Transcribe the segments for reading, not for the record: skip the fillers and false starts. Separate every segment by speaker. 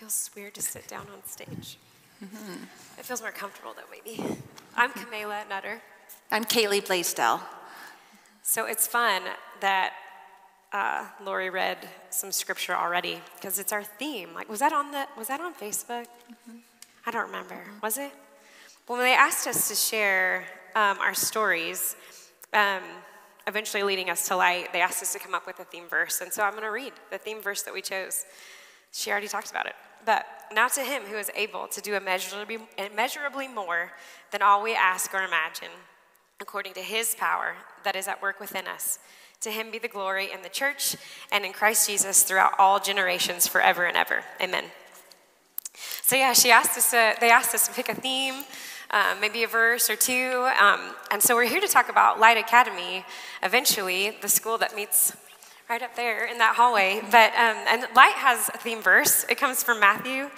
Speaker 1: feels weird to sit down on stage. Mm-hmm. It feels more comfortable though, maybe. I'm Camala Nutter.
Speaker 2: I'm Kaely Blasdel.
Speaker 1: So it's fun that Lori read some scripture already because it's our theme. Like, was that on Facebook? Mm-hmm. I don't remember. Mm-hmm. Was it? Well, when they asked us to share our stories, eventually leading us to light, they asked us to come up with a theme verse. And so I'm going to read the theme verse that we chose. She already talked about it. But now to him who is able to do immeasurably more than all we ask or imagine, according to his power that is at work within us. To him be the glory in the church and in Christ Jesus throughout all generations, forever and ever. Amen. So yeah, they asked us to pick a theme, maybe a verse or two. And so we're here to talk about Light Academy, eventually, the school that meets right up there in that hallway. But and Light has a theme verse. It comes from Matthew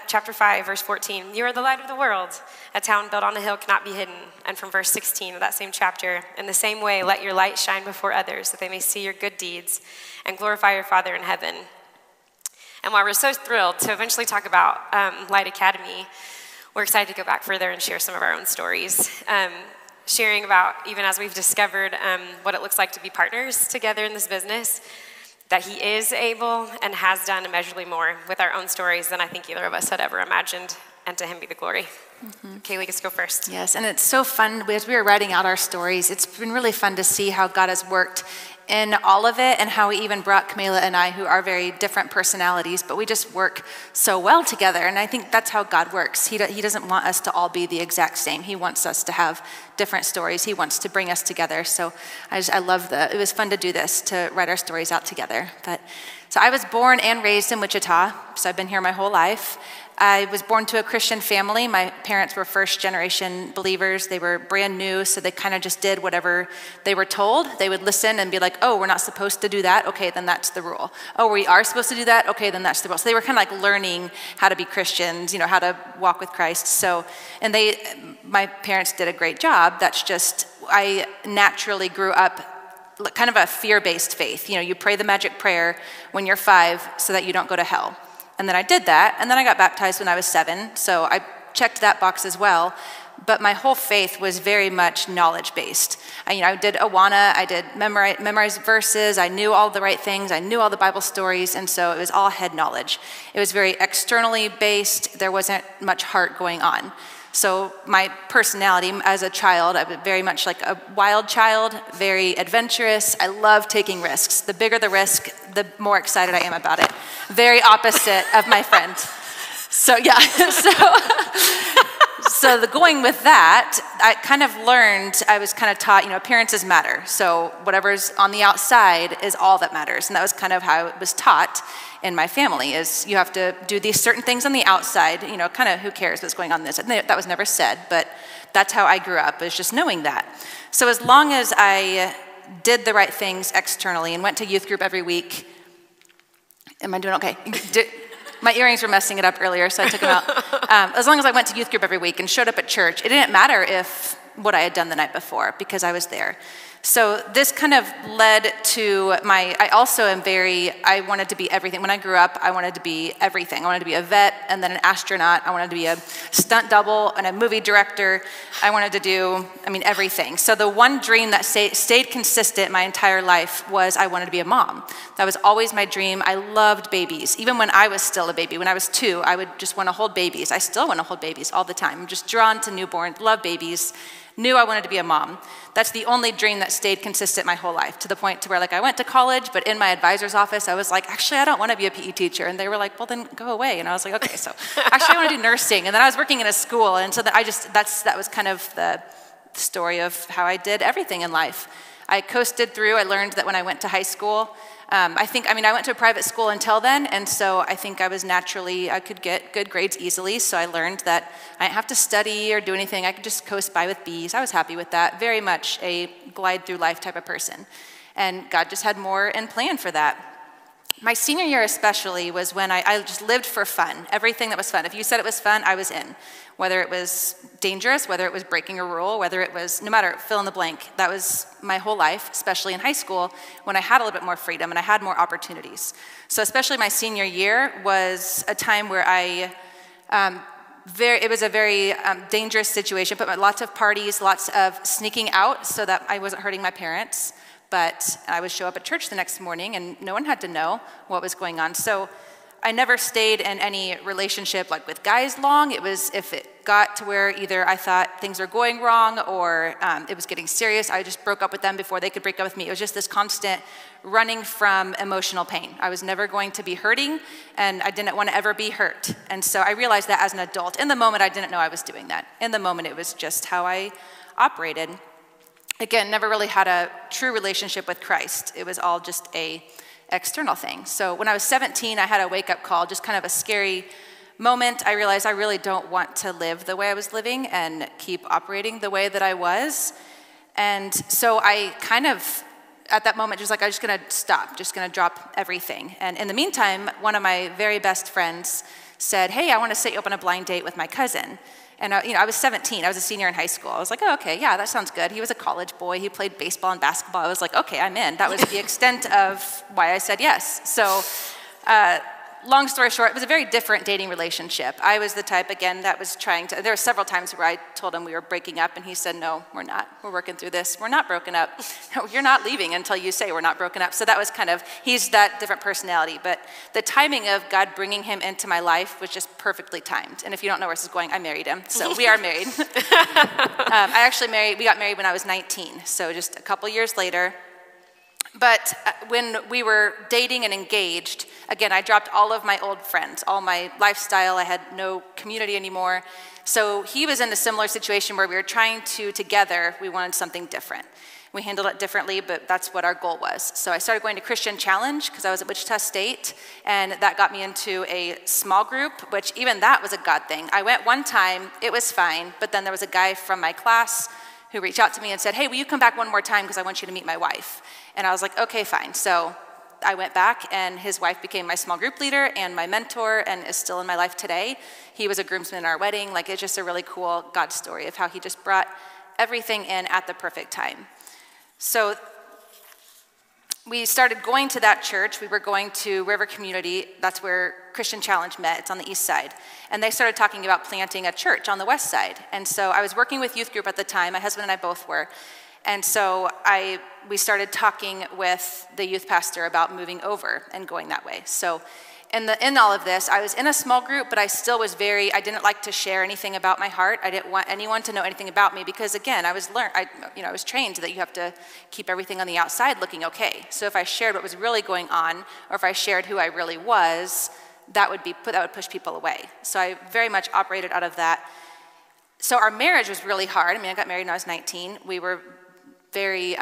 Speaker 1: chapter 5, verse 14. You are the light of the world. A town built on a hill cannot be hidden. And from verse 16 of that same chapter, in the same way, let your light shine before others, that they may see your good deeds and glorify your Father in heaven. And while we're so thrilled to eventually talk about Light Academy, we're excited to go back further and share some of our own stories. Sharing about, even as we've discovered what it looks like to be partners together in this business, that he is able and has done immeasurably more with our own stories than I think either of us had ever imagined, and to him be the glory. Mm-hmm. Kaely, let's go first.
Speaker 2: Yes, and it's so fun, as we were writing out our stories, it's been really fun to see how God has worked in all of it, and how he even brought Camala and I, who are very different personalities, but we just work so well together. And I think that's how God works. He doesn't want us to all be the exact same. He wants us to have different stories. He wants to bring us together. So I love it was fun to do this, to write our stories out together. So I was born and raised in Wichita, so I've been here my whole life. I was born to a Christian family. My parents were first-generation believers. They were brand new, so they kind of just did whatever they were told. They would listen and be like, oh, we're not supposed to do that? Okay, then that's the rule. Oh, we are supposed to do that? Okay, then that's the rule. So they were kind of like learning how to be Christians, how to walk with Christ. My parents did a great job. That's just, I naturally grew up kind of a fear-based faith. You pray the magic prayer when you're 5 so that you don't go to hell. And then I did that, and then I got baptized when I was 7, so I checked that box as well. But my whole faith was very much knowledge-based. I did Awana, I did memorize verses, I knew all the right things, I knew all the Bible stories, and so it was all head knowledge. It was very externally based, there wasn't much heart going on. So my personality as a child, I was very much like a wild child, very adventurous. I love taking risks. The bigger the risk, the more excited I am about it. Very opposite of my friend. So yeah, so going with that, I kind of learned, I was kind of taught, appearances matter. So whatever's on the outside is all that matters. And that was kind of how it was taught in my family, is you have to do these certain things on the outside, kind of who cares what's going on in this. That was never said, but that's how I grew up, is just knowing that. So as long as I did the right things externally and went to youth group every week, am I doing okay? My earrings were messing it up earlier, so I took them out. As long as I went to youth group every week and showed up at church, it didn't matter what I had done the night before, because I was there. So this kind of led to I wanted to be everything. When I grew up, I wanted to be everything. I wanted to be a vet and then an astronaut. I wanted to be a stunt double and a movie director. I wanted to do, everything. So the one dream that stayed consistent my entire life was I wanted to be a mom. That was always my dream. I loved babies. Even when I was still a baby, when I was 2, I would just want to hold babies. I still want to hold babies all the time. I'm just drawn to newborns, love babies. Knew I wanted to be a mom. That's the only dream that stayed consistent my whole life, to the point to where I went to college, but in my advisor's office, I was like, actually, I don't want to be a PE teacher. And they were like, well, then go away. And I was like, okay, so actually I want to do nursing. And then I was working in a school. And so that was kind of the story of how I did everything in life. I coasted through. I learned that when I went to high school, I went to a private school until then, and so I think I could get good grades easily, so I learned that I didn't have to study or do anything. I could just coast by with B's. I was happy with that. Very much a glide through life type of person. And God just had more in plan for that. My senior year especially was when I just lived for fun. Everything that was fun. If you said it was fun, I was in. Whether it was dangerous, whether it was breaking a rule, whether it was, no matter, fill in the blank. That was my whole life, especially in high school when I had a little bit more freedom and I had more opportunities. So especially my senior year was a time where it was a very dangerous situation, but lots of parties, lots of sneaking out so that I wasn't hurting my parents. But I would show up at church the next morning and no one had to know what was going on. So I never stayed in any relationship like with guys long. It was if it got to where either I thought things were going wrong or it was getting serious, I just broke up with them before they could break up with me. It was just this constant running from emotional pain. I was never going to be hurting and I didn't want to ever be hurt. And so I realized that as an adult. In the moment, I didn't know I was doing that. In the moment, it was just how I operated. Again, never really had a true relationship with Christ. It was all just a external thing. So when I was 17, I had a wake-up call, just kind of a scary moment. I realized I really don't want to live the way I was living and keep operating the way that I was. And so I kind of, at that moment, just like, I'm just gonna stop, just gonna drop everything. And in the meantime, one of my very best friends said, hey, I wanna set you up on a blind date with my cousin. And I was 17, I was a senior in high school. I was like, oh, okay, yeah, that sounds good. He was a college boy, he played baseball and basketball. I was like, okay, I'm in. That was the extent of why I said yes. So long story short, it was a very different dating relationship. I was the type, again, that was trying to, there were several times where I told him we were breaking up and he said, no, we're not. We're working through this. We're not broken up. No, you're not leaving until you say we're not broken up. So that was kind of, he's that different personality. But the timing of God bringing him into my life was just perfectly timed. And if you don't know where this is going, I married him. So we are married. We got married when I was 19. So just a couple years later. But when we were dating and engaged, again, I dropped all of my old friends, all my lifestyle. I had no community anymore. So he was in a similar situation where we were trying to, together, we wanted something different. We handled it differently, but that's what our goal was. So I started going to Christian Challenge because I was at Wichita State, and that got me into a small group, which even that was a God thing. I went one time, it was fine, but then there was a guy from my class who reached out to me and said, hey, will you come back one more time because I want you to meet my wife? And I was like, okay, fine. So I went back and his wife became my small group leader and my mentor and is still in my life today. He was a groomsman in our wedding. Like, it's just a really cool God story of how he just brought everything in at the perfect time. So we started going to that church. We were going to River Community. That's where Christian Challenge met. It's on the east side. And they started talking about planting a church on the west side. And so I was working with youth group at the time. My husband and I both were. And so we started talking with the youth pastor about moving over and going that way. So in all of this, I was in a small group, but I still was I didn't like to share anything about my heart. I didn't want anyone to know anything about me because, again, I was trained that you have to keep everything on the outside looking okay. So if I shared what was really going on, or if I shared who I really was, that would push people away. So I very much operated out of that. So our marriage was really hard. I mean, I got married when I was 19. We were very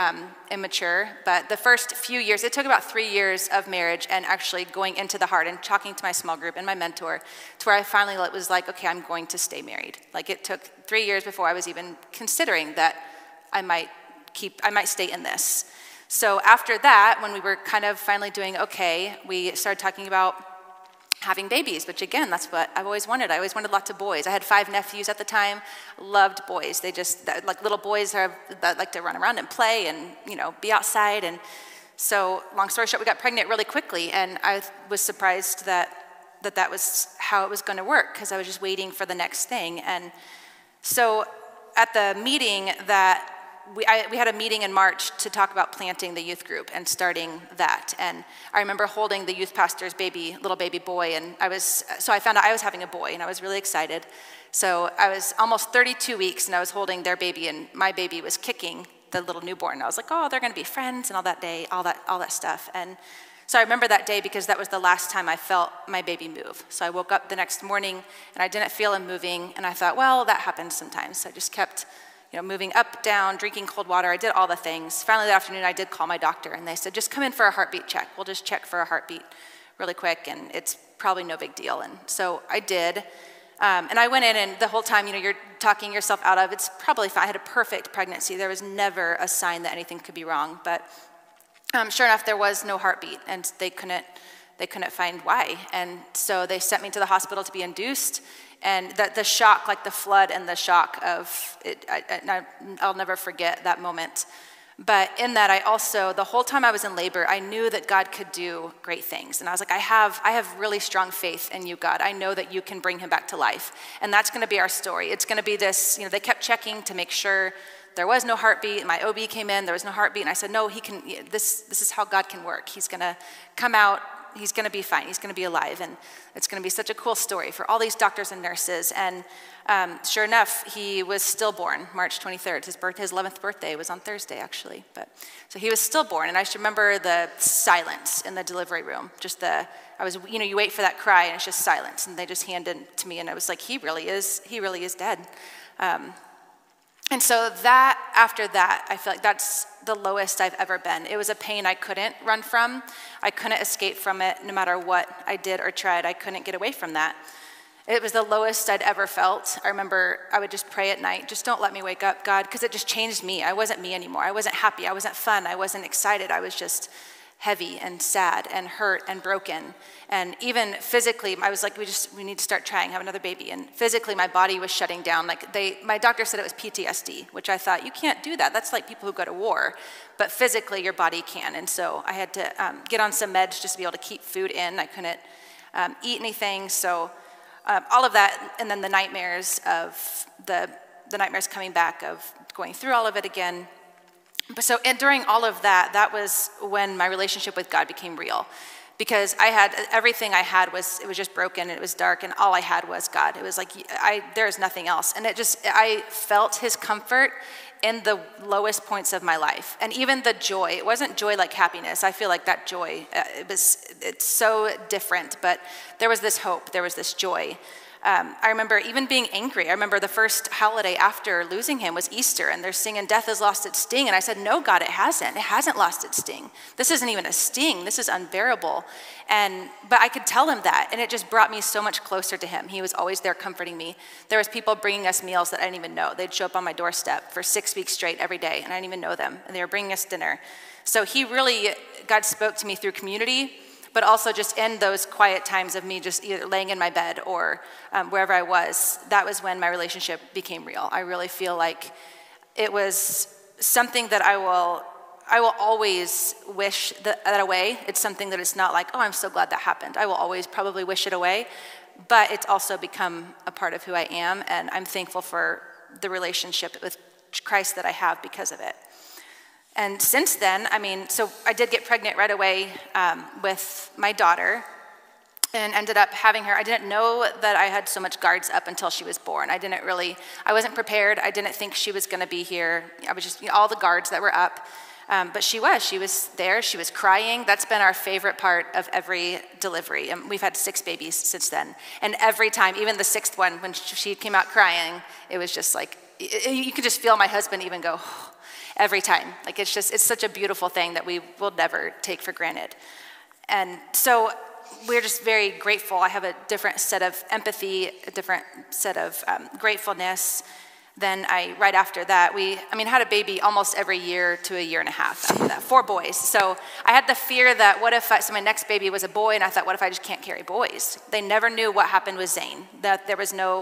Speaker 2: immature, but the first few years, it took about 3 years of marriage and actually going into the heart and talking to my small group and my mentor to where I finally was like, okay, I'm going to stay married. Like, it took 3 years before I was even considering that I might stay in this. So after that, when we were kind of finally doing okay, we started talking about having babies, which again, that's what I've always wanted. I always wanted lots of boys. I had 5 nephews at the time, loved boys. They just, like little boys that like to run around and play and, be outside. And so long story short, we got pregnant really quickly. And I was surprised that was how it was going to work because I was just waiting for the next thing. And so at the meeting that we had a meeting in March to talk about planting the youth group and starting that. And I remember holding the youth pastor's little baby boy, and so I found out I was having a boy, and I was really excited. So I was almost 32 weeks, and I was holding their baby, and my baby was kicking the little newborn. I was like, oh, they're gonna be friends and all that stuff. And so I remember that day because that was the last time I felt my baby move. So I woke up the next morning, and I didn't feel him moving, and I thought, well, that happens sometimes. So I just kept moving up, down, drinking cold water. I did all the things. Finally, that afternoon, I did call my doctor, and they said, just come in for a heartbeat check. We'll just check for a heartbeat really quick, and it's probably no big deal. And so I did. And I went in, and the whole time, you're talking yourself out of, it's probably fine. I had a perfect pregnancy. There was never a sign that anything could be wrong. But sure enough, there was no heartbeat, and they couldn't they couldn't find why. And so they sent me to the hospital to be induced. And the shock, like the flood and the shock of it, I'll never forget that moment. But in that, I also, the whole time I was in labor, I knew that God could do great things. And I was like, I have really strong faith in you, God. I know that you can bring him back to life. And that's going to be our story. It's going to be this, they kept checking to make sure there was no heartbeat. My OB came in, there was no heartbeat. And I said, no, he can, this is how God can work. He's going to come out. He's going to be fine. He's going to be alive. And it's going to be such a cool story for all these doctors and nurses. And sure enough, he was stillborn March 23rd. His 11th birthday was on Thursday, actually. So he was stillborn. And I just remember the silence in the delivery room. You wait for that cry and it's just silence. And they just handed it to me. And I was like, he really is dead. And so after that, I feel like that's the lowest I've ever been. It was a pain I couldn't run from. I couldn't escape from it no matter what I did or tried. I couldn't get away from that. It was the lowest I'd ever felt. I remember I would just pray at night, just don't let me wake up, God, because it just changed me. I wasn't me anymore. I wasn't happy. I wasn't fun. I wasn't excited. I was just heavy and sad and hurt and broken. And even physically, I was like, we need to start trying, have another baby. And physically, my body was shutting down. My doctor said it was PTSD, which I thought, you can't do that. That's like people who go to war. But physically, your body can. And so I had to get on some meds just to be able to keep food in. I couldn't eat anything. So all of that, and then the nightmares of the nightmares coming back of going through all of it again. And during all of that, that was when my relationship with God became real. Because everything I had it was just broken, and it was dark, and all I had was God. It was like, there's nothing else. And I felt his comfort in the lowest points of my life. And even the joy, it wasn't joy like happiness. I feel like that joy, it's so different, but there was this hope, there was this joy. I remember even being angry. I remember the first holiday after losing him was Easter, and they're singing "Death has lost its sting," and I said, no, God, it hasn't. It hasn't lost its sting. This isn't even a sting. This is unbearable. But I could tell him that, and it just brought me so much closer to him. He was always there comforting me. There was people bringing us meals that I didn't even know. They'd show up on my doorstep for 6 weeks straight every day, and I didn't even know them, and they were bringing us dinner. So God spoke to me through community, but also just in those quiet times of me just either laying in my bed or wherever I was. That was when my relationship became real. I really feel like it was something that I will always wish that away. It's something that it's not like, oh, I'm so glad that happened. I will always probably wish it away, but it's also become a part of who I am, and I'm thankful for the relationship with Christ that I have because of it. And since then, so I did get pregnant right away with my daughter and ended up having her. I didn't know that I had so much guards up until she was born. I wasn't prepared. I didn't think she was gonna be here. I was just, all the guards that were up. But she was there, she was crying. That's been our favorite part of every delivery. And we've had 6 babies since then. And every time, even the 6th one, when she came out crying, it was just like, you could just feel my husband even go, every time. Like it's such a beautiful thing that we will never take for granted. And so we're just very grateful. I have a different set of empathy, a different set of gratefulness than right after that. Had a baby almost every year to a year and a half after that, 4 boys. So I had the fear that so my next baby was a boy, and I thought, what if I just can't carry boys? They never knew what happened with Zane, that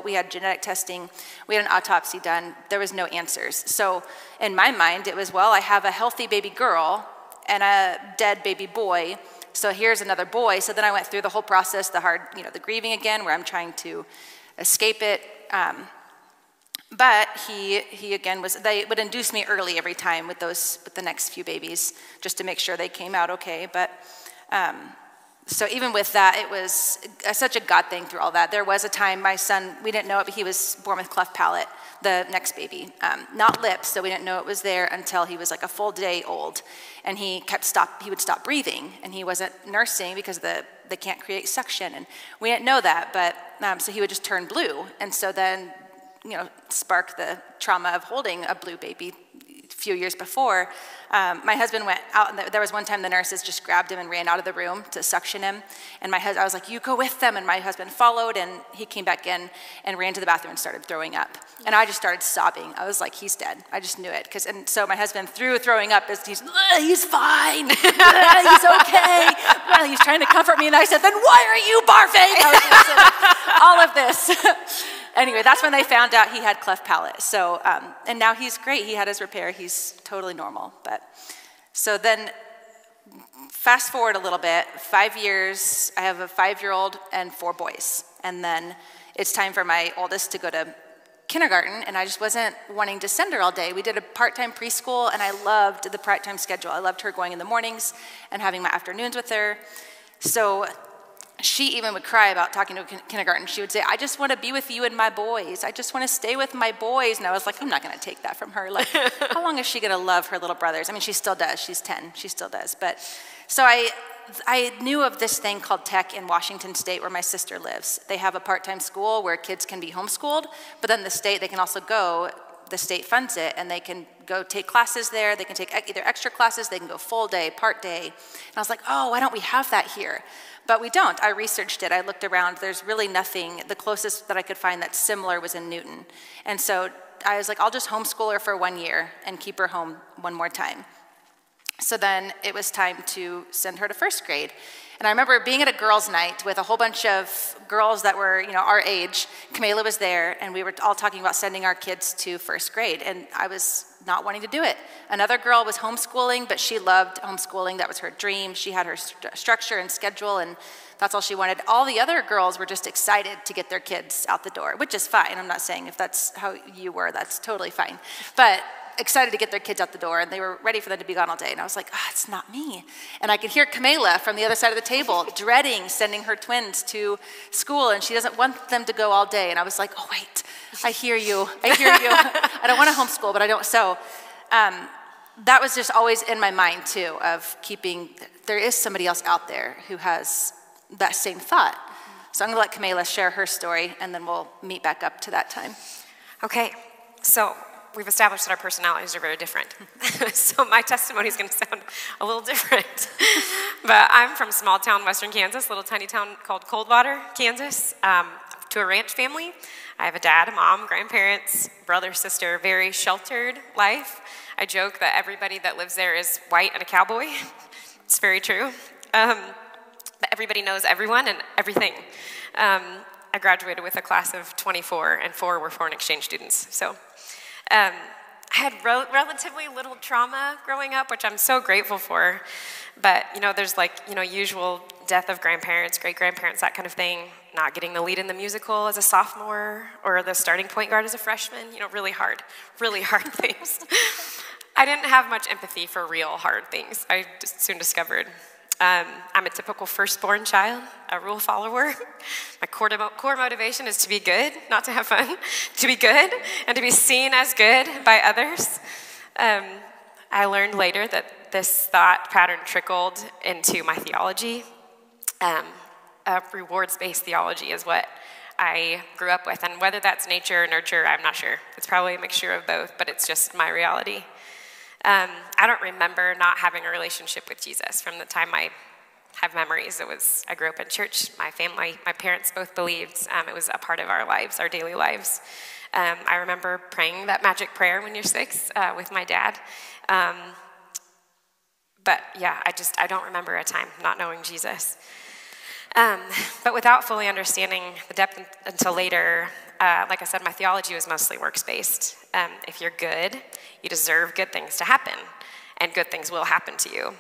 Speaker 2: we had genetic testing, we had an autopsy done, there was no answers. So in my mind, it was, well, I have a healthy baby girl and a dead baby boy, so here's another boy. So then I went through the whole process, the grieving again, where I'm trying to escape it. But he again they would induce me early every time with the next few babies, just to make sure they came out okay. But so even with that, it was such a God thing through all that. There was a time my son, we didn't know it, but he was born with cleft palate, the next baby. Not lips, so we didn't know it was there until he was like a full day old. And he would stop breathing, and he wasn't nursing because they can't create suction. And we didn't know that, but so he would just turn blue. And so then, spark the trauma of holding a blue baby, few years before, my husband went out, and there was one time the nurses just grabbed him and ran out of the room to suction him. And I was like, you go with them. And my husband followed, and he came back in and ran to the bathroom and started throwing up. And I just started sobbing. I was like, he's dead. I just knew it. And so my husband throwing up, he's fine. He's okay. Well, he's trying to comfort me. And I said, then why are you barfing? I was just like, all of this. Anyway, that's when they found out he had cleft palate. So, and now he's great. He had his repair. He's totally normal. So then, fast forward a little bit, 5 years, I have a 5-year-old and 4 boys. And then it's time for my oldest to go to kindergarten, and I just wasn't wanting to send her all day. We did a part-time preschool, and I loved the part-time schedule. I loved her going in the mornings and having my afternoons with her. So she even would cry about talking to kindergarten. She would say, I just want to be with you and my boys. I just want to stay with my boys. And I was like, I'm not going to take that from her. Like, how long is she going to love her little brothers? I mean, she still does. She's 10. She still does. But so I knew of this thing called Tech in Washington State where my sister lives. They have a part-time school where kids can be homeschooled, but then they can also go, the state funds it, and they can go take classes there. They can take either extra classes, they can go full day, part day. And I was like, oh, why don't we have that here? But we don't. I researched it. I looked around. There's really nothing. The closest that I could find that's similar was in Newton. And so I was like, I'll just homeschool her for 1 year and keep her home one more time. So then it was time to send her to first grade. And I remember being at a girls' night with a whole bunch of girls that were, our age. Camila was there, and we were all talking about sending our kids to first grade. And I was not wanting to do it. Another girl was homeschooling, but she loved homeschooling. That was her dream. She had her structure and schedule, and that's all she wanted. All the other girls were just excited to get their kids out the door, which is fine. I'm not saying if that's how you were, that's totally fine. But excited to get their kids out the door, and they were ready for them to be gone all day. And I was like, it's not me. And I could hear Camila from the other side of the table dreading sending her twins to school, and she doesn't want them to go all day. And I was like, oh, wait, I hear you. I don't want to homeschool, but I don't. So that was just always in my mind, too, of there is somebody else out there who has that same thought. So I'm going to let Camila share her story, and then we'll meet back up to that time.
Speaker 1: Okay, so we've established that our personalities are very different. So my testimony is going to sound a little different. But I'm from small town western Kansas, little tiny town called Coldwater, Kansas, to a ranch family. I have a dad, a mom, grandparents, brother, sister, very sheltered life. I joke that everybody that lives there is white and a cowboy. It's very true. But everybody knows everyone and everything. I graduated with a class of 24, and 4 were foreign exchange students. So I had relatively little trauma growing up, which I'm so grateful for. But, there's usual death of grandparents, great-grandparents, that kind of thing. Not getting the lead in the musical as a sophomore or the starting point guard as a freshman. Really hard things. I didn't have much empathy for real hard things, I just soon discovered. I'm a typical firstborn child, a rule follower. My core motivation is to be good, not to have fun, to be good and to be seen as good by others. I learned later that this thought pattern trickled into my theology. A rewards-based theology is what I grew up with, and whether that's nature or nurture, I'm not sure. It's probably a mixture of both, but it's just my reality. I don't remember not having a relationship with Jesus from the time I have memories. I grew up in church. My family, my parents both believed. It was a part of our lives, our daily lives. I remember praying that magic prayer when you're 6 with my dad. But yeah, I don't remember a time not knowing Jesus. But without fully understanding the depth until later, like I said, my theology was mostly works-based. If you're good, you deserve good things to happen, and good things will happen to you.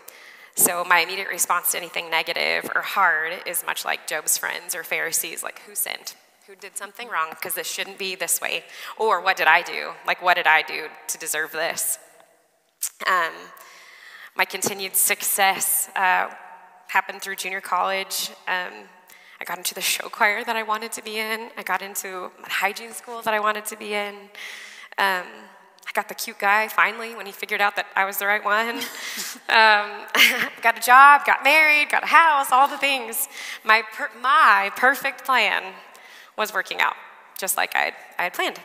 Speaker 1: So my immediate response to anything negative or hard is much like Job's friends or Pharisees, like, who sinned? Who did something wrong? Because this shouldn't be this way. Or what did I do? Like, what did I do to deserve this? My continued success happened through junior college. I got into the show choir that I wanted to be in. I got into hygiene school that I wanted to be in. I got the cute guy finally when he figured out that I was the right one. Got a job, got married, got a house, all the things. My perfect plan was working out, just like I had planned.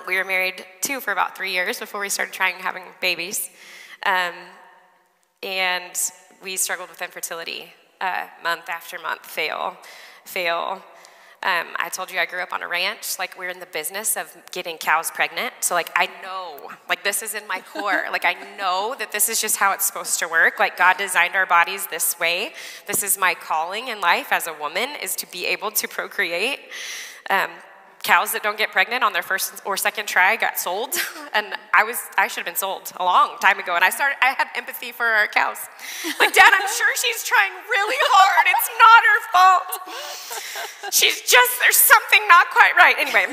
Speaker 1: We were married for about 3 years before we started trying having babies. And we struggled with infertility, month after month, fail. I told you I grew up on a ranch. Like, we're in the business of getting cows pregnant. So, like, I know, like, this is in my core. Like, I know that this is just how it's supposed to work. Like, God designed our bodies this way. This is my calling in life as a woman, is to be able to procreate. Cows that don't get pregnant on their first or second try got sold, and I should have been sold a long time ago. And I had empathy for our cows. Like, Dad, I'm sure she's trying really hard. It's not her fault. There's something not quite right. Anyway,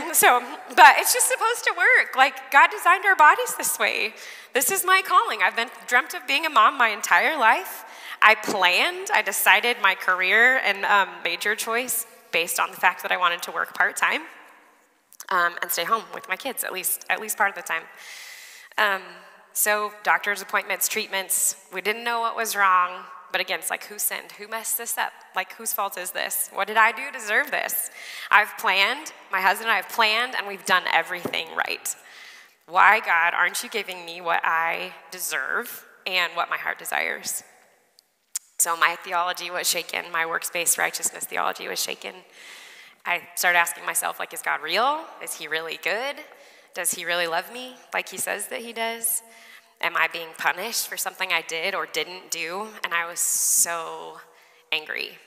Speaker 1: but it's just supposed to work. Like, God designed our bodies this way. This is my calling. I've dreamt of being a mom my entire life. I decided my career and major choice based on the fact that I wanted to work part-time. And stay home with my kids, at least part of the time. So doctor's appointments, treatments, we didn't know what was wrong, but again, it's like, who sinned? Who messed this up? Like, whose fault is this? What did I do to deserve this? My husband and I have planned, and we've done everything right. Why, God, aren't you giving me what I deserve and what my heart desires? So my theology was shaken, my works-based righteousness theology was shaken. I started asking myself, like, is God real? Is he really good? Does he really love me like he says that he does? Am I being punished for something I did or didn't do? And I was so angry.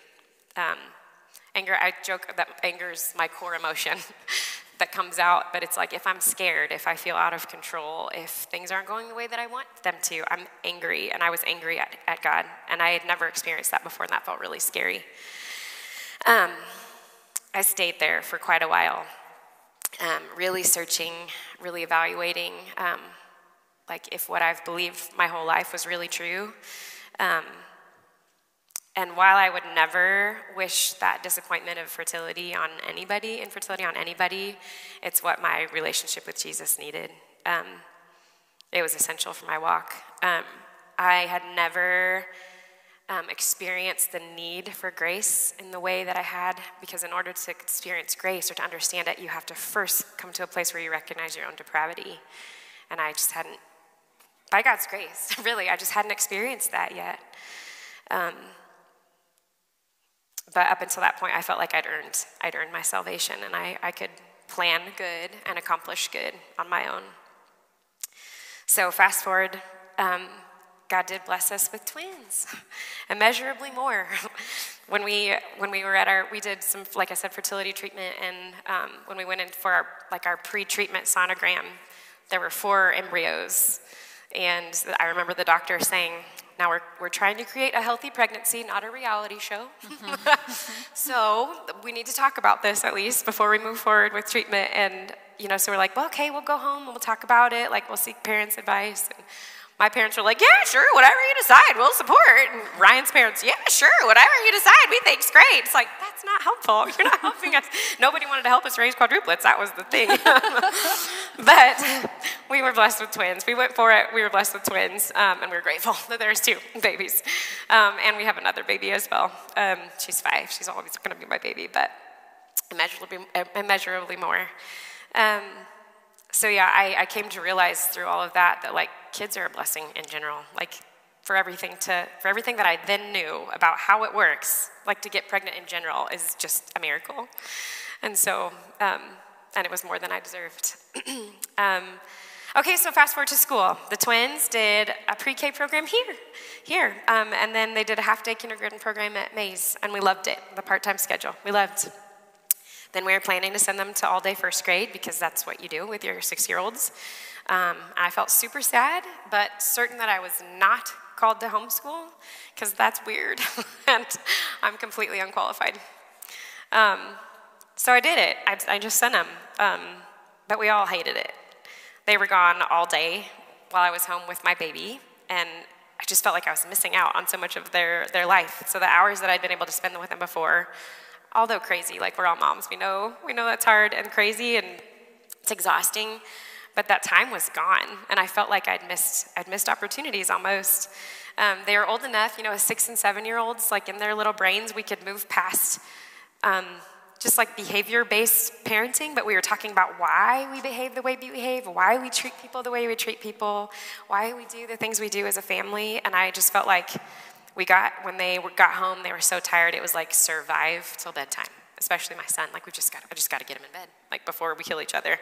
Speaker 1: I joke that anger is my core emotion that comes out, but it's like, if I'm scared, if I feel out of control, if things aren't going the way that I want them to, I'm angry. And I was angry at God, and I had never experienced that before, and that felt really scary. I stayed there for quite a while, really searching, really evaluating, like, if what I've believed my whole life was really true. And while I would never wish that disappointment of infertility on anybody, it's what my relationship with Jesus needed. It was essential for my walk. I had never experience the need for grace in the way that I had, because in order to experience grace or to understand it, you have to first come to a place where you recognize your own depravity. And I just hadn't, by God's grace, really, I just hadn't experienced that yet. But up until that point, I felt like I'd earned my salvation, and I could plan good and accomplish good on my own. So fast forward, God did bless us with twins, immeasurably more. When we were we did some, like I said, fertility treatment, and when we went in for our pre-treatment sonogram, there were 4 embryos, and I remember the doctor saying, "Now we're trying to create a healthy pregnancy, not a reality show. So we need to talk about this at least before we move forward with treatment." And so we're like, "Well, okay, we'll go home and we'll talk about it. Like, we'll seek parents' advice." And my parents were like, "Yeah, sure, whatever you decide, we'll support." And Ryan's parents, "Yeah, sure, whatever you decide, we think's great." It's like, that's not helpful. You're not helping us. Nobody wanted to help us raise quadruplets. That was the thing. But we were blessed with twins. We went for it. We were blessed with twins, and we were grateful that there's 2 babies. And we have another baby as well. She's 5. She's always going to be my baby, but immeasurably more. So yeah, I came to realize through all of that like, kids are a blessing in general. Like, for everything that I then knew about how it works, like, to get pregnant in general is just a miracle. And so, and it was more than I deserved. Okay, so fast forward to school. The twins did a pre-K program here. And then they did a half-day kindergarten program at Mays, and we loved it, the part-time schedule. We loved. Then we were planning to send them to all-day first grade, because that's what you do with your 6-year-olds. I felt super sad, but certain that I was not called to homeschool, because that's weird, and I'm completely unqualified. So I did it. I just sent them, but we all hated it. They were gone all day while I was home with my baby, and I just felt like I was missing out on so much of their life. So the hours that I'd been able to spend with them before, although crazy, like, we're all moms, we know that's hard and crazy and it's exhausting, but that time was gone, and I felt like I'd missed opportunities almost. They were old enough, as 6- and 7-year-olds, like, in their little brains, we could move past just like behavior-based parenting, but we were talking about why we behave the way we behave, why we treat people the way we treat people, why we do the things we do as a family. And I just felt like when they got home, they were so tired, it was like survive till bedtime, especially my son. Like I just got to get him in bed, like before we kill each other.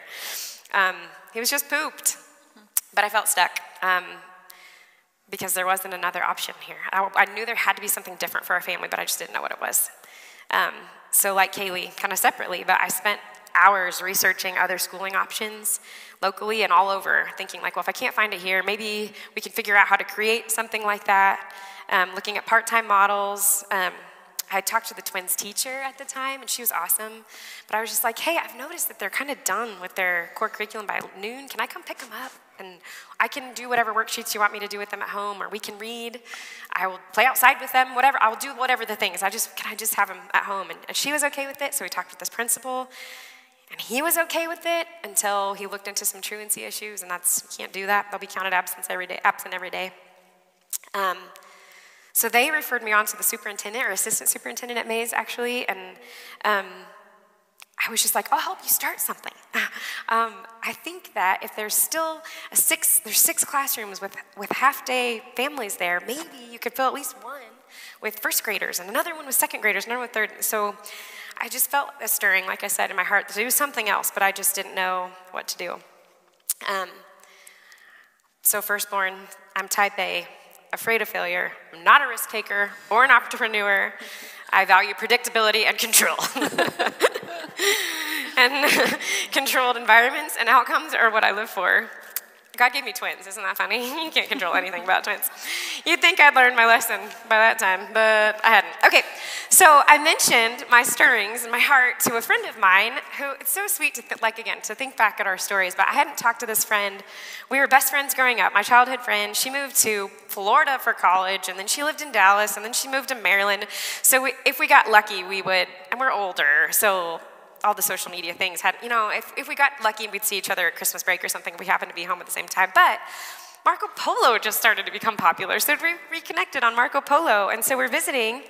Speaker 1: He was just pooped, but I felt stuck because there wasn't another option here. I knew there had to be something different for our family, but I just didn't know what it was. So like Kaely, kind of separately, but I spent hours researching other schooling options locally and all over, thinking like, well, if I can't find it here, maybe we can figure out how to create something like that. Looking at part-time models. I talked to the twins' teacher at the time, and she was awesome. But I was just like, hey, I've noticed that they're kind of done with their core curriculum by noon. Can I come pick them up? And I can do whatever worksheets you want me to do with them at home, or we can read. I will play outside with them, whatever. I will do whatever the thing is. Can I just have them at home? And she was okay with it, so we talked with this principal. And he was okay with it until he looked into some truancy issues, and you can't do that. They'll be counted absent every day. So they referred me on to the superintendent or assistant superintendent at Mays, actually, and I was just like, I'll help you start something. I think that if there's still there's 6 classrooms with half-day families there, maybe you could fill at least one with first graders and another one with second graders, another with third. So I just felt a stirring, like I said, in my heart to do something else, but I just didn't know what to do. So firstborn, I'm type A. Afraid of failure. I'm not a risk taker or an entrepreneur. I value predictability and control. And controlled environments and outcomes are what I live for. God gave me twins, isn't that funny? You can't control anything about twins. You'd think I'd learned my lesson by that time, but I hadn't. Okay, so I mentioned my stirrings and my heart to a friend of mine who, it's so sweet to think back at our stories, but I hadn't talked to this friend. We were best friends growing up, my childhood friend. She moved to Florida for college, and then she lived in Dallas, and then she moved to Maryland. So if we got lucky, we would, and we're older, so all the social media things had, if we got lucky, we'd see each other at Christmas break or something. We happened to be home at the same time. But Marco Polo just started to become popular. So we reconnected on Marco Polo. And so we're visiting.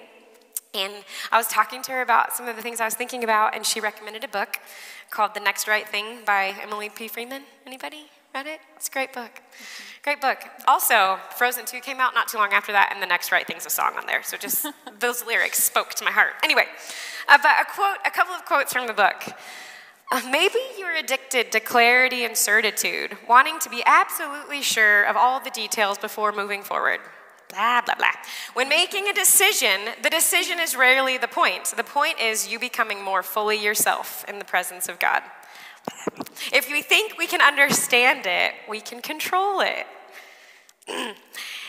Speaker 1: And I was talking to her about some of the things I was thinking about. And she recommended a book called The Next Right Thing by Emily P. Freeman. Anybody read it? It's a great book. Great book. Also, Frozen 2 came out not too long after that, and The Next Right Thing's a song on there. So just those lyrics spoke to my heart. Anyway, but a couple of quotes from the book. Maybe you're addicted to clarity and certitude, wanting to be absolutely sure of all the details before moving forward. Blah, blah, blah. When making a decision, the decision is rarely the point. The point is you becoming more fully yourself in the presence of God. If we think we can understand it, we can control it.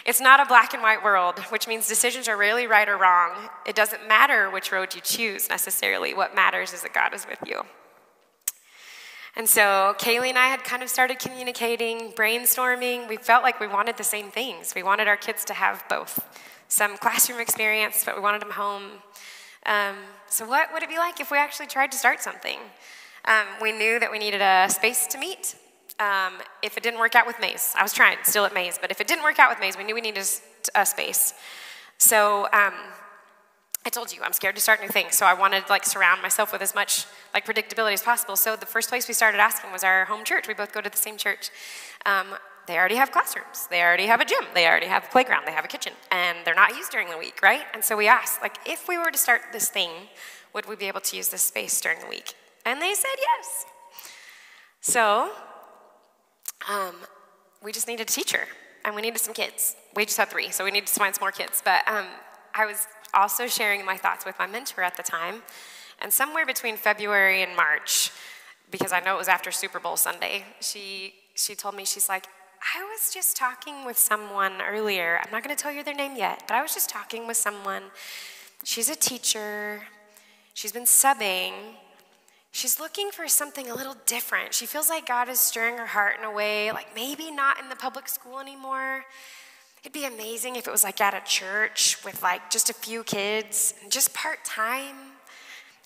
Speaker 1: It's not a black and white world, which means decisions are rarely right or wrong. It doesn't matter which road you choose necessarily. What matters is that God is with you. And so Kaely and I had kind of started communicating, brainstorming. We felt like we wanted the same things. We wanted our kids to have both. Some classroom experience, but we wanted them home. So what would it be like if we actually tried to start something? We knew that we needed a space to meet. If it didn't work out with Mays, I was trying, still at Mays, but if it didn't work out with Mays, we knew we needed a space. So I told you, I'm scared to start new things, so I wanted to surround myself with as much predictability as possible. So the first place we started asking was our home church. We both go to the same church. They already have classrooms. They already have a gym. They already have a playground. They have a kitchen, and they're not used during the week, right? And so we asked, if we were to start this thing, would we be able to use this space during the week? And they said yes. So we just needed a teacher, and we needed some kids. We just had 3, so we needed to find some more kids. But I was also sharing my thoughts with my mentor at the time, and somewhere between February and March, because I know it was after Super Bowl Sunday, she told me, she's like, I was just talking with someone earlier. I'm not going to tell you their name yet, but I was just talking with someone. She's a teacher. She's been subbing. She's looking for something a little different. She feels like God is stirring her heart in a way, maybe not in the public school anymore. It'd be amazing if it was at a church with just a few kids, and just part-time.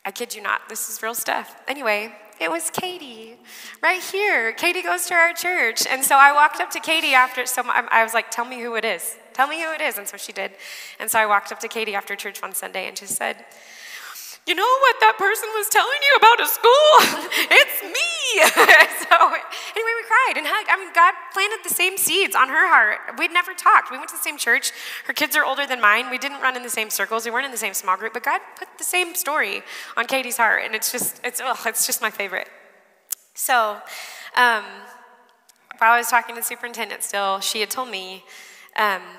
Speaker 1: I kid you not, this is real stuff. Anyway, it was Katie, right here. Katie goes to our church. And so I walked up to Katie after, so I was like, tell me who it is. Tell me who it is. And so she did. And so I walked up to Katie after church one Sunday, and she said, you know what that person was telling you about at school? It's me. So anyway, we cried and hugged. I mean, God planted the same seeds on her heart. We'd never talked. We went to the same church. Her kids are older than mine. We didn't run in the same circles. We weren't in the same small group, but God put the same story on Katie's heart, and it's just my favorite. So while I was talking to the superintendent still, she had told me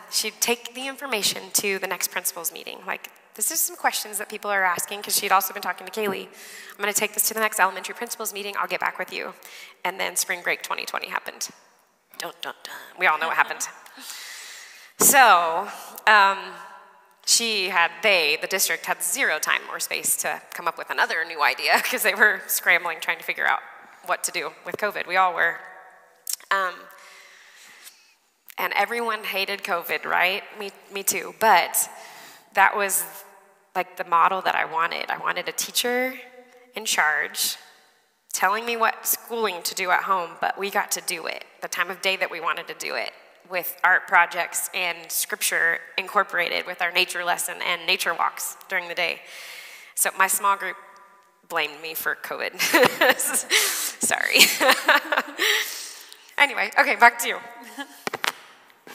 Speaker 1: she'd take the information to the next principal's meeting. Like, this is some questions that people are asking, because she'd also been talking to Kaely. I'm going to take this to the next elementary principal's meeting. I'll get back with you. And then spring break 2020 happened. Dun, dun, dun. We all know what happened. So the district had zero time or space to come up with another new idea, because they were scrambling, trying to figure out what to do with COVID. We all were. And everyone hated COVID, right? Me too. But that was like the model that I wanted. I wanted a teacher in charge telling me what schooling to do at home, but we got to do it the time of day that we wanted to do it, with art projects and scripture incorporated with our nature lesson and nature walks during the day. So my small group blamed me for COVID. Sorry. Anyway, okay, back to you.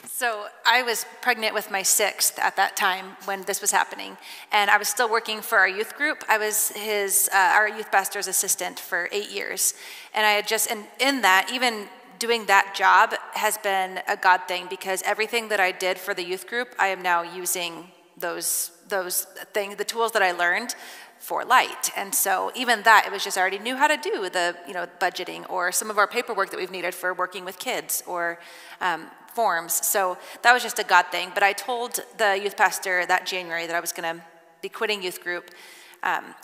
Speaker 2: So I was pregnant with my 6th at that time when this was happening, and I was still working for our youth group. I was our youth pastor's assistant for 8 years, and I had and in that, even doing that job has been a God thing, because everything that I did for the youth group, I am now using those things, the tools that I learned for Light. And so even that, it was just I already knew how to do the budgeting, or some of our paperwork that we've needed for working with kids, or forms. So that was just a God thing. But I told the youth pastor that January that I was going to be quitting youth group.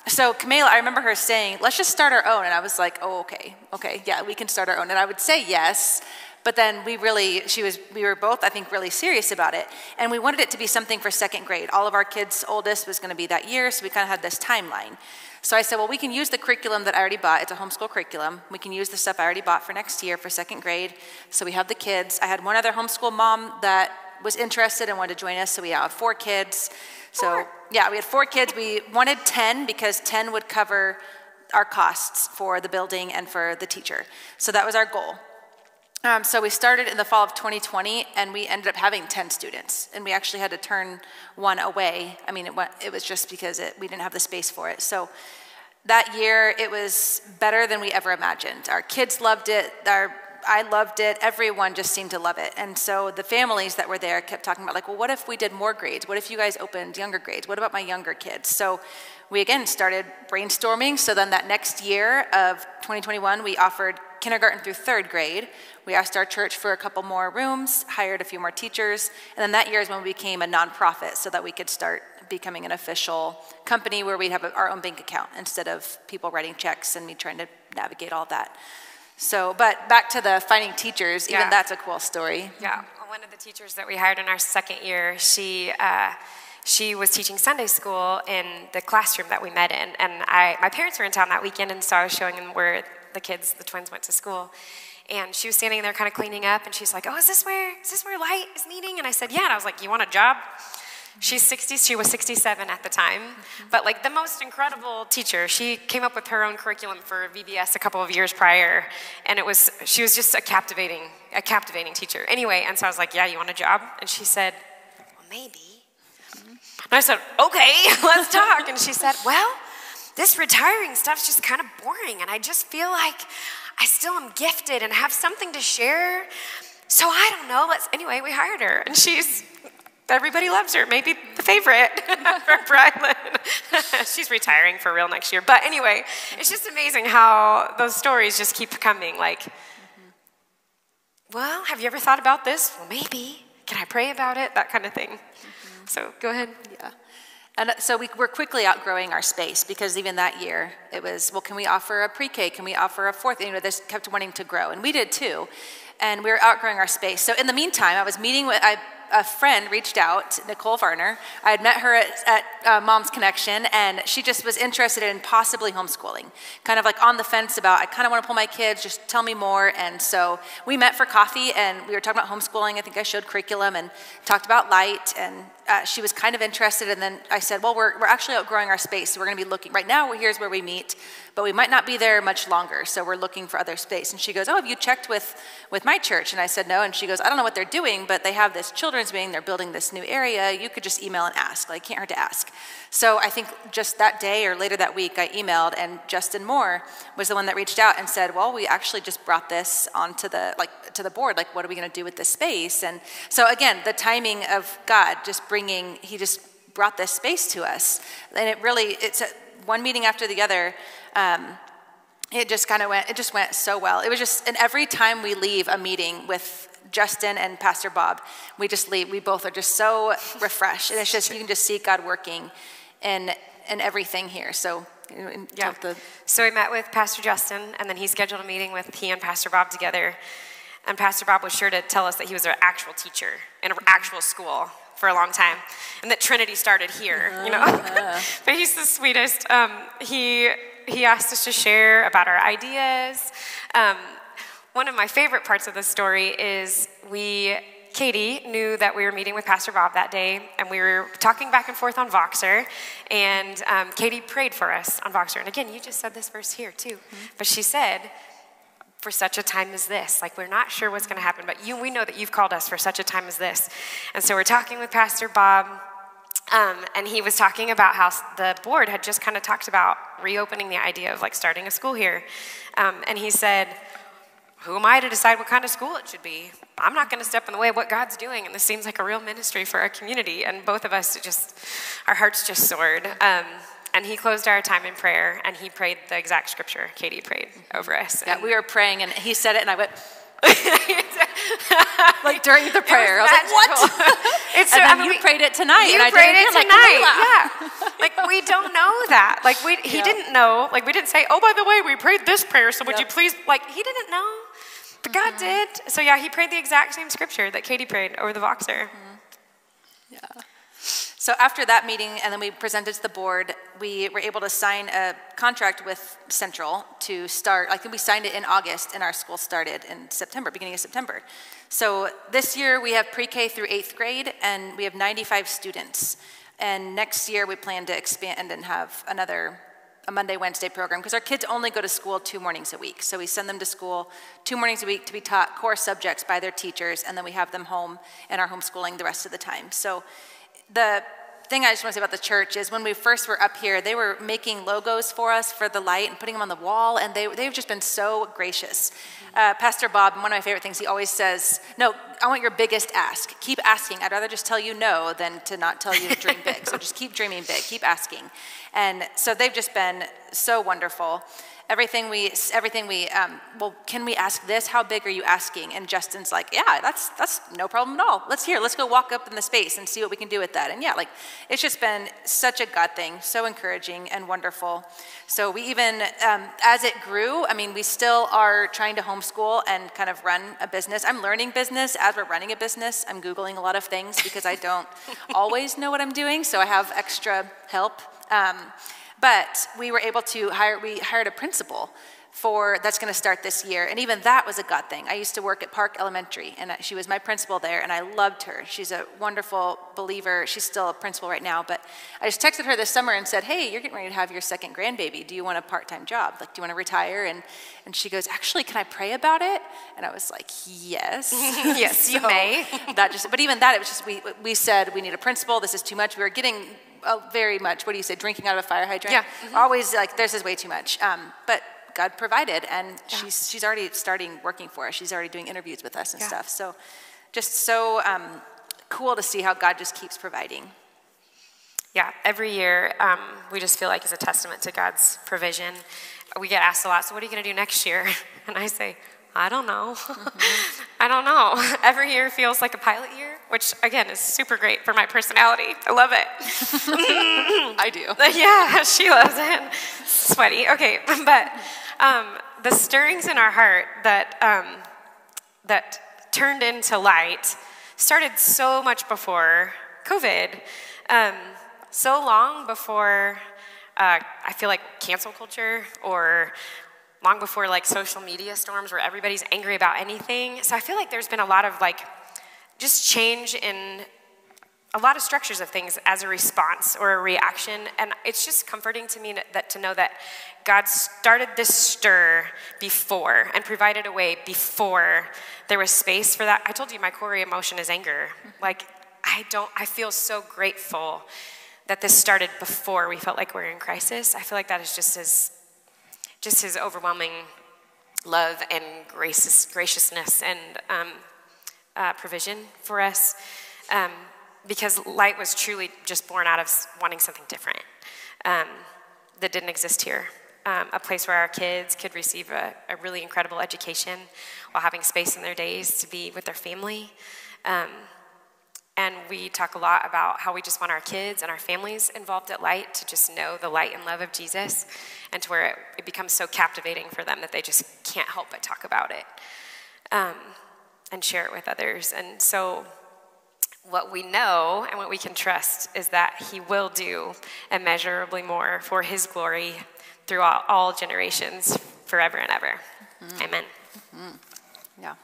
Speaker 2: So Camala, I remember her saying, let's just start our own. And I was like, oh, okay, yeah, we can start our own. And I would say yes. But then we were both, I think, really serious about it. And we wanted it to be something for 2nd grade. All of our kids' oldest was going to be that year, so we kind of had this timeline. So I said, well, we can use the curriculum that I already bought. It's a homeschool curriculum. We can use the stuff I already bought for next year for 2nd grade. So we have the kids. I had one other homeschool mom that was interested and wanted to join us, so we have 4 kids. So yeah, we had 4 kids. We wanted 10 because 10 would cover our costs for the building and for the teacher. So that was our goal. So we started in the fall of 2020, and we ended up having 10 students, and we actually had to turn one away. I mean, it was just because we didn't have the space for it. So that year, it was better than we ever imagined. Our kids loved it. I loved it. Everyone just seemed to love it. And so the families that were there kept talking about, like, well, what if we did more grades? What if you guys opened younger grades? What about my younger kids? So we, again, started brainstorming. So then that next year of 2021, we offered kindergarten through 3rd grade. We asked our church for a couple more rooms, hired a few more teachers, and then that year is when we became a nonprofit, so that we could start becoming an official company where we'd have our own bank account instead of people writing checks and me trying to navigate all that. So, but back to the finding teachers, even that's a cool story.
Speaker 1: Yeah, one of the teachers that we hired in our 2nd year, she was teaching Sunday school in the classroom that we met in, and my parents were in town that weekend, and so I was showing them where the twins went to school. And she was standing there kind of cleaning up, and she's like, oh, is this where Light is meeting? And I said, yeah. And I was like, you want a job? She's 60, she was 67 at the time. But like the most incredible teacher. She came up with her own curriculum for VBS a couple of years prior. And she was just a captivating teacher. Anyway, and so I was like, yeah, you want a job? And she said, well, maybe. And I said, okay, let's talk. And she said, well, this retiring stuff's just kind of boring. And I just feel like I still am gifted and have something to share. So I don't know, anyway, we hired her. And everybody loves her, maybe the favorite for Brylan. She's retiring for real next year. But anyway, it's just amazing how those stories just keep coming. Like, well, have you ever thought about this? Well, maybe. Can I pray about it? That kind of thing. So go ahead.
Speaker 2: Yeah. And so we're quickly outgrowing our space, because even that year it was, well, can we offer a pre-K? Can we offer a 4th? This kept wanting to grow, and we did too. And we were outgrowing our space. So in the meantime, I a friend reached out, Nicole Varner. I had met her at Mom's Connection, and she just was interested in possibly homeschooling, kind of like on the fence about, I kind of want to pull my kids, just tell me more. And so we met for coffee, and we were talking about homeschooling. I think I showed curriculum and talked about light, and she was kind of interested. And then I said, well, we're actually outgrowing our space, so we're going to be looking. Right now, here's where we meet, but we might not be there much longer, so we're looking for other space. And she goes, oh, have you checked with my church? And I said, no. And she goes, I don't know what they're doing, but they have this children's wing. They're building this new area. You could just email and ask. Like, can't hurt to ask. So I think just that day or later that week, I emailed, and Justin Moore was the one that reached out and said, well, we actually just brought this onto to the board. Like, what are we going to do with this space? And so again, the timing of God he just brought this space to us. And it's one meeting after the other. It just went so well. It was just, and every time we leave a meeting with Justin and Pastor Bob, we just leave. We both are just so refreshed. And it's just, you can just see God working in everything here. So,
Speaker 1: yeah. So we met with Pastor Justin, and then he scheduled a meeting with he and Pastor Bob together. And Pastor Bob was sure to tell us that he was an actual teacher in an actual school for a long time, and that Trinity started here, But he's the sweetest. He asked us to share about our ideas. One of my favorite parts of the story is Katie knew that we were meeting with Pastor Bob that day, and we were talking back and forth on Voxer, and Katie prayed for us on Voxer. And again, you just said this verse here too, but she said, for such a time as this. Like, we're not sure what's going to happen, but we know that you've called us for such a time as this. And so we're talking with Pastor Bob, and he was talking about how the board had just kind of talked about reopening the idea of like starting a school here. And he said, who am I to decide what kind of school it should be? I'm not going to step in the way of what God's doing, and this seems like a real ministry for our community. And both of us our hearts just soared. And he closed our time in prayer, and he prayed the exact scripture Katie prayed over us.
Speaker 2: Yeah, we were praying, and he said it, and I went, like during the prayer. I was like, what? You prayed it tonight.
Speaker 1: You prayed it tonight, yeah. Like, we don't know that. Like, he didn't know. Like, we didn't say, oh, by the way, we prayed this prayer, so would you please, like, he didn't know. But God did. So, yeah, he prayed the exact same scripture that Katie prayed over the Voxer.
Speaker 2: Yeah. So after that meeting, and then we presented to the board, we were able to sign a contract with Central to start. I think we signed it in August, and our school started in September, beginning of September. So this year we have pre-K through 8th grade, and we have 95 students. And next year we plan to expand and have a Monday, Wednesday program, because our kids only go to school 2 mornings a week. So we send them to school 2 mornings a week to be taught core subjects by their teachers, and then we have them home and are homeschooling the rest of the time. So the thing I just want to say about the church is when we first were up here, they were making logos for us for the light and putting them on the wall, and they've just been so gracious. Pastor Bob, one of my favorite things, he always says, no, I want your biggest ask. Keep asking. I'd rather just tell you no than to not tell you to dream big. So just keep dreaming big, keep asking. And so they've just been so wonderful. Everything we, well, can we ask this? How big are you asking? And Justin's like, yeah, that's no problem at all. Let's go walk up in the space and see what we can do with that. And yeah, like, it's just been such a God thing, so encouraging and wonderful. So we even, as it grew, I mean, we still are trying to homeschool and kind of run a business. I'm learning business as we're running a business. I'm Googling a lot of things because I don't always know what I'm doing, so I have extra help. But we were able to hired a principal that's going to start this year. And even that was a God thing. I used to work at Park Elementary, and she was my principal there, and I loved her. She's a wonderful believer. She's still a principal right now. But I just texted her this summer and said, hey, you're getting ready to have your second grandbaby. Do you want a part-time job? Like, do you want to retire? And she goes, actually, can I pray about it? And I was like, yes.
Speaker 1: Yes, so you may.
Speaker 2: But even that, it was just, we said, we need a principal. This is too much. We were getting very much, what do you say, drinking out of a fire hydrant?
Speaker 1: Yeah.
Speaker 2: Always like, this is way too much. But God provided, and she's already starting working for us. She's already doing interviews with us and stuff. So just so cool to see how God just keeps providing.
Speaker 1: Yeah, every year we just feel like it's a testament to God's provision. We get asked a lot, so what are you going to do next year? And I say, I don't know. I don't know. Every year feels like a pilot year, which, again, is super great for my personality. I love it.
Speaker 2: I do.
Speaker 1: Yeah, she loves it. Sweaty. Okay, but the stirrings in our heart that turned into light started so much before COVID, so long before I feel like cancel culture, or long before like social media storms where everybody's angry about anything. So I feel like there's been a lot of like just change in a lot of structures of things as a response or a reaction. And it's just comforting to me to know that God started this stir before and provided a way before there was space for that. I told you my core emotion is anger. Like I feel so grateful that this started before we felt like we were in crisis. I feel like that is just his overwhelming love and graciousness and provision for us, because light was truly just born out of wanting something different that didn't exist here. A place where our kids could receive a really incredible education while having space in their days to be with their family. And we talk a lot about how we just want our kids and our families involved at Light to just know the light and love of Jesus, and to where it becomes so captivating for them that they just can't help but talk about it and share it with others. And so what we know and what we can trust is that he will do immeasurably more for his glory through all generations, forever and ever. Mm-hmm. Amen.
Speaker 2: Mm-hmm. Yeah.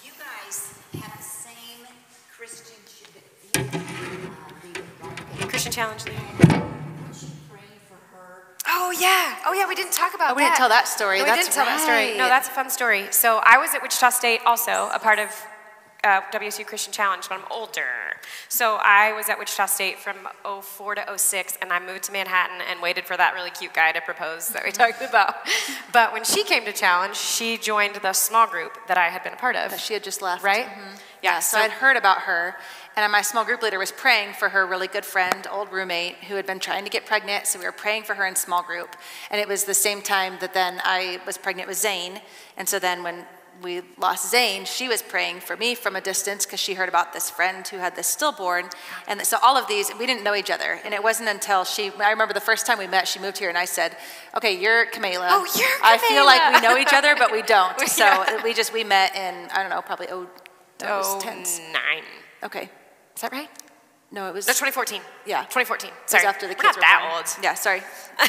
Speaker 3: You guys have the same Christian
Speaker 1: Christian Challenge leader.
Speaker 3: Was she praying for her?
Speaker 1: Oh yeah, we didn't talk about that.
Speaker 2: We didn't tell that story.
Speaker 1: No,
Speaker 2: That's
Speaker 1: didn't tell that story. No, that's a fun story. So I was at Wichita State also, a part of WSU Christian Challenge, but I'm older. So I was at Wichita State from 04 to 06, and I moved to Manhattan and waited for that really cute guy to propose that we talked about. But when she came to Challenge, she joined the small group that I had been a part of.
Speaker 2: That she had just left.
Speaker 1: Right?
Speaker 2: Mm-hmm. Yeah, so I'd heard about her, and my small group leader was praying for her really good friend, old roommate, who had been trying to get pregnant, so we were praying for her in small group. And it was the same time that then I was pregnant with Zane, and so then when we lost Zane, she was praying for me from a distance because she heard about this friend who had this stillborn. And so all of these, we didn't know each other. And it wasn't until I remember the first time we met, she moved here and I said, okay, you're Camala.
Speaker 1: Oh, you're Camala.
Speaker 2: I feel like we know each other, but we don't. So
Speaker 1: Yeah.
Speaker 2: we met in, I don't know, probably
Speaker 1: 09.
Speaker 2: Okay.
Speaker 1: Is that right?
Speaker 2: No, it was.
Speaker 1: That's 2014.
Speaker 2: Yeah.
Speaker 1: 2014.
Speaker 2: It was
Speaker 1: Sorry.
Speaker 2: after the
Speaker 1: We're
Speaker 2: kids
Speaker 1: not
Speaker 2: were
Speaker 1: that
Speaker 2: born.
Speaker 1: old.
Speaker 2: Yeah, sorry.
Speaker 3: Love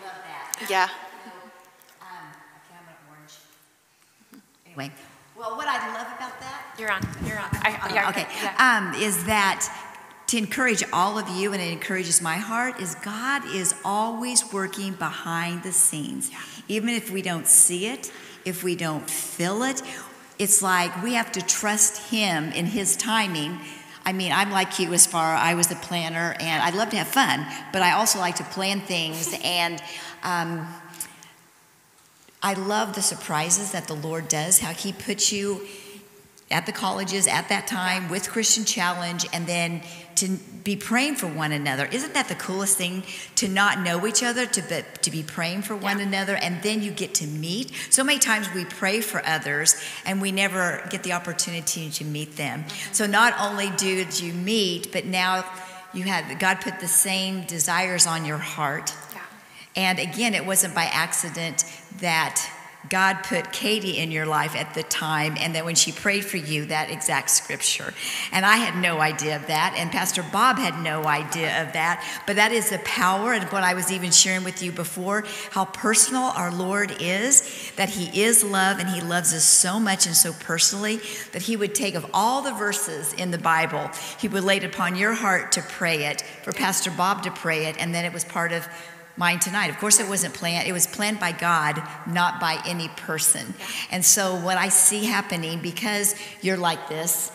Speaker 3: that.
Speaker 2: Yeah.
Speaker 3: Anyway, well, what I love about that.
Speaker 1: You're on.
Speaker 3: Okay.
Speaker 1: Yeah.
Speaker 3: Is that to encourage all of you, and it encourages my heart, is God is always working behind the scenes. Yeah. Even if we don't see it, if we don't feel it, it's like we have to trust him in his timing. I mean, I'm like you as far, I was a planner, and I love to have fun, but I also like to plan things, and I love the surprises that the Lord does, how he puts you at the colleges at that time with Christian Challenge, and then to be praying for one another. Isn't that the coolest thing? To not know each other, to be praying for one another, and then you get to meet. So many times we pray for others and we never get the opportunity to meet them. Mm-hmm. So not only did you meet, but now God put the same desires on your heart. Yeah. And again, it wasn't by accident that God put Katie in your life at the time, and then when she prayed for you, that exact scripture. And I had no idea of that, and Pastor Bob had no idea of that, but that is the power, and what I was even sharing with you before, how personal our Lord is, that he is love, and he loves us so much and so personally, that he would take of all the verses in the Bible, he would lay it upon your heart to pray it, for Pastor Bob to pray it, and then it was part of mine tonight. Of course, it wasn't planned. It was planned by God, not by any person. Yeah. And so what I see happening, because you're like this,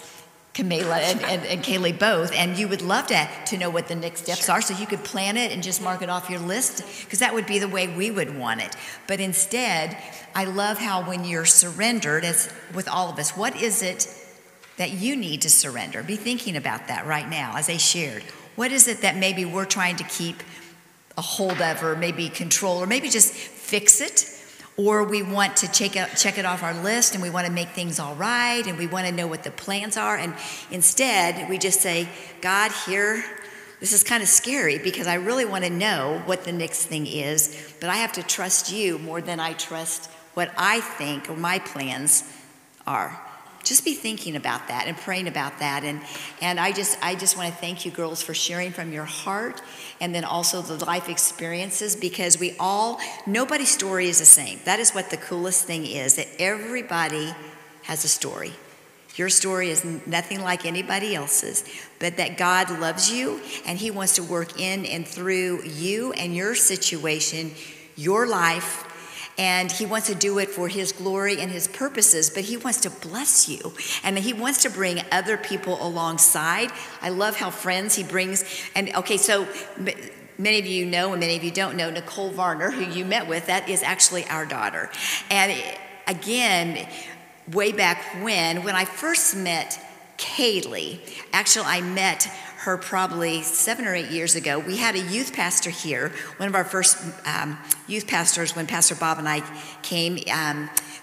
Speaker 3: Camala and Kaely both, and you would love to know what the next steps are, so you could plan it and just mark it off your list, because that would be the way we would want it. But instead, I love how when you're surrendered, as with all of us, what is it that you need to surrender? Be thinking about that right now as they shared. What is it that maybe we're trying to keep a hold of, or maybe control, or maybe just fix it, or we want to check it off our list, and we want to make things all right, and we want to know what the plans are. And instead, we just say, God, here, this is kind of scary because I really want to know what the next thing is, but I have to trust you more than I trust what I think or my plans are. Just be thinking about that and praying about that. And I just want to thank you girls for sharing from your heart, and then also the life experiences, because nobody's story is the same. That is what the coolest thing is, that everybody has a story. Your story is nothing like anybody else's, but that God loves you and he wants to work in and through you and your situation, your life. And he wants to do it for his glory and his purposes, but he wants to bless you. And he wants to bring other people alongside. I love how friends he brings. And okay, so many of you know and many of you don't know, Nicole Varner, who you met with, that is actually our daughter. And again, way back when I first met Kaely, actually I met her probably 7 or 8 years ago. We had a youth pastor here, one of our first youth pastors when Pastor Bob and I came.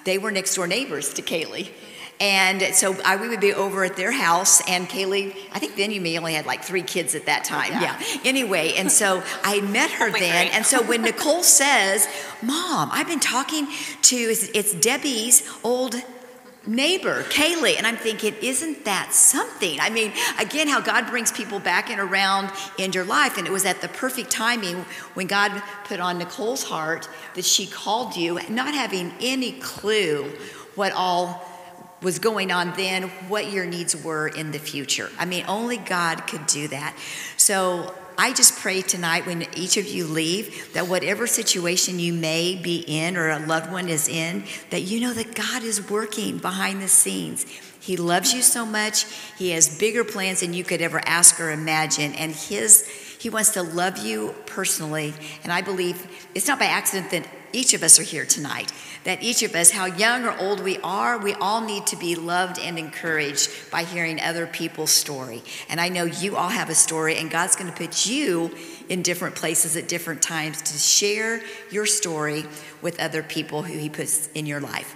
Speaker 3: They were next door neighbors to Kaely. And so we would be over at their house, and Kaely, I think then you may only had like 3 kids at that time. Yeah. Anyway, and so I met her then. And so when Nicole says, Mom, I've been talking to, it's Debbie's old neighbor, Kaely, and I'm thinking, isn't that something? I mean, again, how God brings people back and around in your life, and it was at the perfect timing when God put on Nicole's heart that she called you, not having any clue what all was going on then, what your needs were in the future. I mean, only God could do that. So I just pray tonight when each of you leave that whatever situation you may be in or a loved one is in, that you know that God is working behind the scenes. He loves you so much. He has bigger plans than you could ever ask or imagine. And he wants to love you personally. And I believe it's not by accident that each of us are here tonight. That each of us, how young or old we are, we all need to be loved and encouraged by hearing other people's story. And I know you all have a story, and God's going to put you in different places at different times to share your story with other people who he puts in your life.